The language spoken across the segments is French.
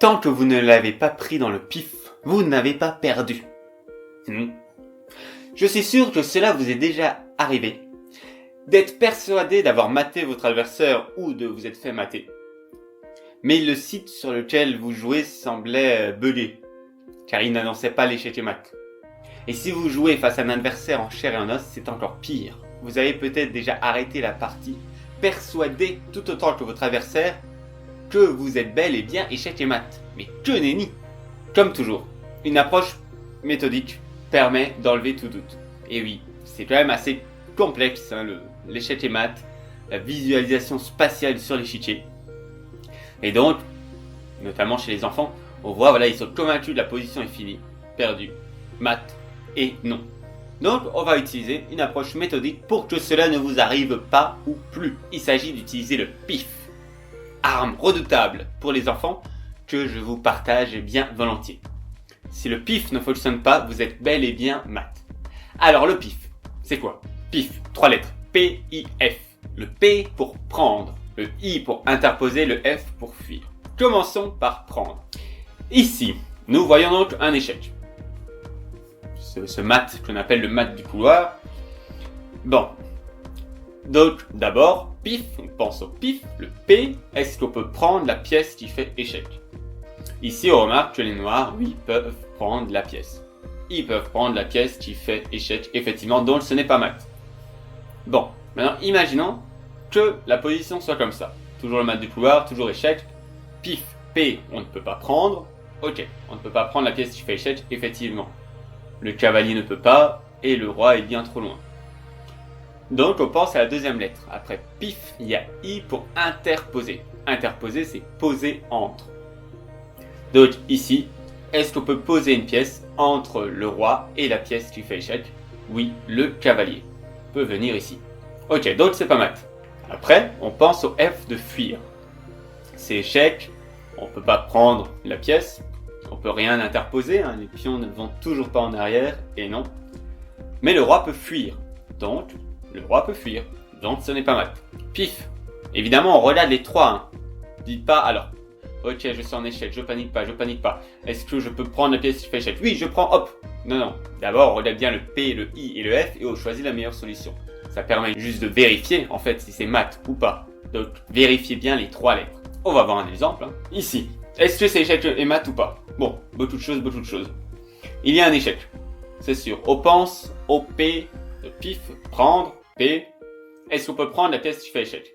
Tant que vous ne l'avez pas pris dans le pif, vous n'avez pas perdu. Je suis sûr que cela vous est déjà arrivé, d'être persuadé d'avoir maté votre adversaire ou de vous être fait mater. Mais le site sur lequel vous jouez semblait bugger, car il n'annonçait pas l'échec et mat. Et si vous jouez face à un adversaire en chair et en os, c'est encore pire. Vous avez peut-être déjà arrêté la partie, persuadé tout autant que votre adversaire que vous êtes bel et bien échec et mat. Mais que nenni! Comme toujours, une approche méthodique permet d'enlever tout doute. Et oui, c'est quand même assez complexe, l'échec et mat, la visualisation spatiale sur l'échiquier. Et donc, notamment chez les enfants, on voit, voilà, ils sont convaincus que la position est finie, perdue, mat et non. Donc, on va utiliser une approche méthodique pour que cela ne vous arrive pas ou plus. Il s'agit d'utiliser le pif, arme redoutable pour les enfants que je vous partage bien volontiers. Si le pif ne fonctionne pas, vous êtes bel et bien mat. Alors le pif, c'est quoi? Pif, 3 lettres, P-I-F. Le P pour prendre, le I pour interposer, le F pour fuir. Commençons par prendre. Ici, nous voyons donc un échec. Ce mat qu'on appelle le mat du couloir. Bon. Donc, d'abord, pif, on pense au pif, le P, est-ce qu'on peut prendre la pièce qui fait échec? Ici, on remarque que les noirs, oui, peuvent prendre la pièce. Ils peuvent prendre la pièce qui fait échec, effectivement, donc ce n'est pas mat. Bon, maintenant, imaginons que la position soit comme ça. Toujours le mat du couloir, toujours échec. Pif, P, on ne peut pas prendre. Ok, on ne peut pas prendre la pièce qui fait échec, effectivement. Le cavalier ne peut pas, et le roi est bien trop loin. Donc on pense à la deuxième lettre. Après pif, il y a I pour interposer. Interposer, c'est poser entre. Donc ici, est-ce qu'on peut poser une pièce entre le roi et la pièce qui fait échec? Oui, le cavalier peut venir ici. Ok, donc c'est pas mat. Après, on pense au F de fuir. C'est échec, on peut pas prendre la pièce, on peut rien interposer, les pions ne vont toujours pas en arrière, et non. Mais le roi peut fuir, donc le roi peut fuir, donc ce n'est pas mat. Pif, évidemment on regarde les trois. Dites pas alors, ok je suis en échec, je panique pas. Est-ce que je peux prendre la pièce qui fait échec? Oui, je prends, hop. Non. D'abord on regarde bien le P, le I et le F et on choisit la meilleure solution. Ça permet juste de vérifier en fait si c'est mat ou pas. Donc vérifiez bien les trois lettres. On va voir un exemple. Ici, est-ce que c'est échec et mat ou pas? Bon, beaucoup de choses. Il y a un échec, c'est sûr. On pense au P de pif, prendre, P. Est-ce qu'on peut prendre la pièce qui fait échec?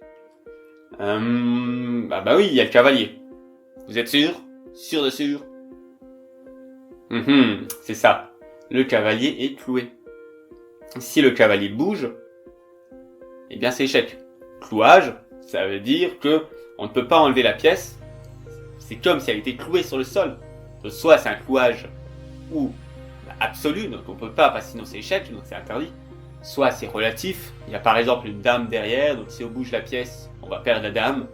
Bah oui, il y a le cavalier. Vous êtes sûr? Sûr de sûr? C'est ça. Le cavalier est cloué. Si le cavalier bouge, eh bien c'est échec. Clouage, ça veut dire que on ne peut pas enlever la pièce. C'est comme si elle était clouée sur le sol. Donc, soit c'est un clouage ou absolu, donc on peut pas, parce que sinon c'est échec, donc c'est interdit. Soit c'est relatif, il y a par exemple une dame derrière, donc si on bouge la pièce, on va perdre la dame.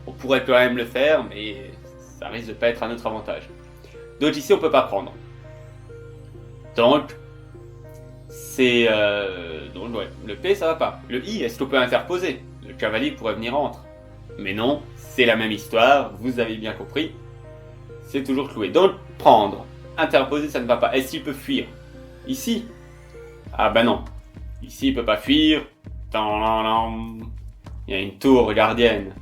On pourrait quand même le faire, mais ça risque de pas être à notre avantage. Donc ici on peut pas prendre. Donc, c'est... donc ouais, le P ça va pas. Le I, est-ce qu'on peut interposer? Le cavalier pourrait venir entre. Mais non, c'est la même histoire, vous avez bien compris. C'est toujours cloué. Donc, prendre. Interposer, ça ne va pas. Est-ce qu'il peut fuir? Ici? Ah bah non. Ici, il peut pas fuir. Il y a une tour gardienne.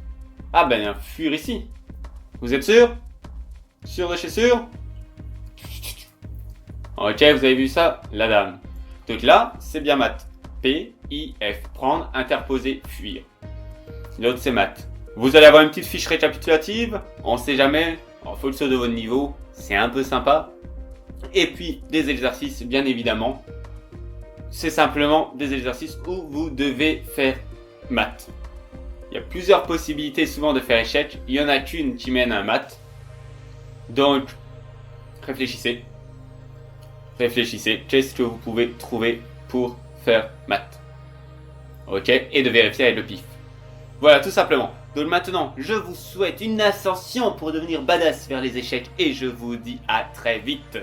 Ah ben, il y a un fuir ici. Vous êtes sûr? Sûr de chez sûr? Ok, vous avez vu ça? La dame. Donc là, c'est bien mat. P, I, F. Prendre, interposer, fuir. L'autre, c'est mat. Vous allez avoir une petite fiche récapitulative. On sait jamais. En fonction de votre niveau, c'est un peu sympa. Et puis, des exercices, bien évidemment. C'est simplement des exercices où vous devez faire mat. Il y a plusieurs possibilités souvent de faire échec. Il n'y en a qu'une qui mène à un mat. Donc, réfléchissez. Qu'est-ce que vous pouvez trouver pour faire mat? Ok, et de vérifier avec le pif. Voilà, tout simplement. Donc maintenant, je vous souhaite une ascension pour devenir badass vers les échecs et je vous dis à très vite.